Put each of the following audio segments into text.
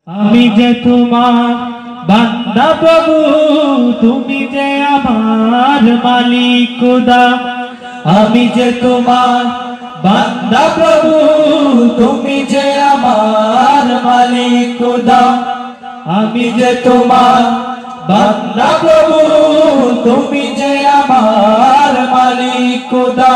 আমি যে তোমার বান্দা প্রভু, তুমি যে আমার মালিক খোদা। আমি যে তোমার বান্দা প্রভু, তুমি যে আমার মালিক খোদা। আমি যে তোমার বান্দা প্রভু, তুমি যে আমার মালিক খোদা।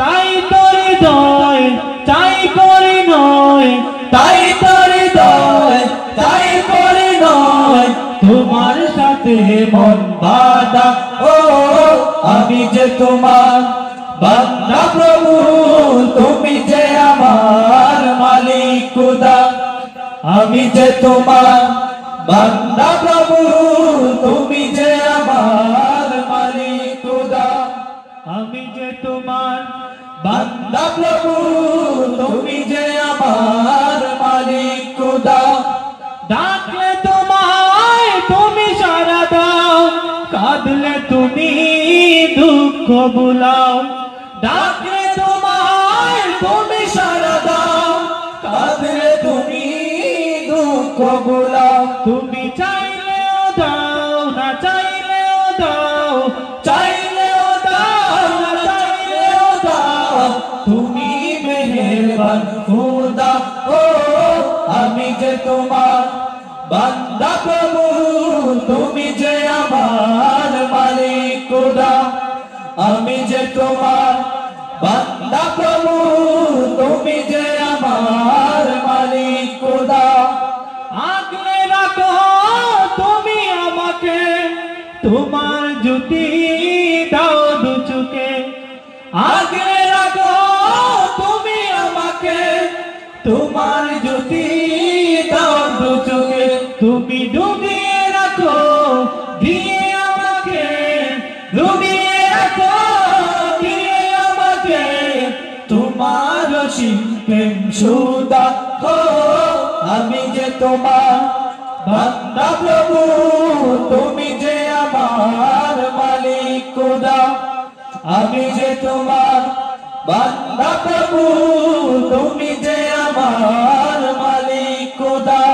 তাই তোর হৃদয় চাই পরিণয়, তাই তোর হৃদয় চাই পরিণয়, তোমার সাথে মন বাঁধা। ও আমি যে তোমার বান্দা প্রভু, তুমি যে আমার মালিক খোদা। আমি যে তোমার বান্দা প্রভু, তুমি যে আমার মালিক খোদা। আমি যে তোমার বান্দা প্রভু, তুমি যে আমার মালিক খোদা। ডাকলে তোমায় তুমি সাড়া দাও, কাঁদলে তুমি দুঃখ ভুলাও। ডাকলে তোমায় তুমি সাড়া দাও, কাঁদলে তুমি দুঃখ ভুলাও। তুমি চাইলেও দাও, না চাইলেও দাও, চাইলেও দাও, না চাইলেও দাও, তুমি মেহেরবান খোদা। ও আমি যে তোমার বান্দা প্রভু, তুমি যে আমার মালিক খোদা। আমি যে তোমার বান্দা প্রভু, তুমি যে আমার মালিক খোদা। আগলে রাখো তুমি আমাকে, তোমার জ্যোতি দাও দু চোখে। আগলে রাখো তুমি আমাকে, তোমার জ্যোতি দাও দু চোখে। তুমি ডুবিয়ে রাখো দিয়ে আমাকে, ডুবিয়ে রাখো দিয়ে আমাকে, তোমার অসীম প্রেম সুধা। আমি যে তোমার বান্দা প্রভু, তুমি যে আমার মালিক খোদা। আমি যে তোমার বান্দা প্রভু, তুমি যে আমার মালিক খোদা।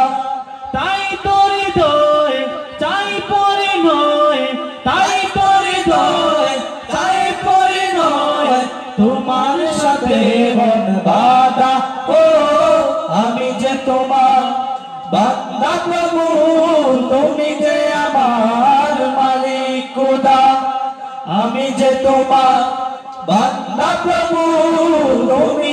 তাই তোর হৃদয় চাই পরিণয়, তাই তোর হৃদয় চাই পরিণয়, তোমার সাথে মন বাঁধা। ও আমি যে তোমার বান্দা প্রভু, তুমি যে আমার মালিক খোদা। আমি যে তোমার বান্দা প্রভু, তুমি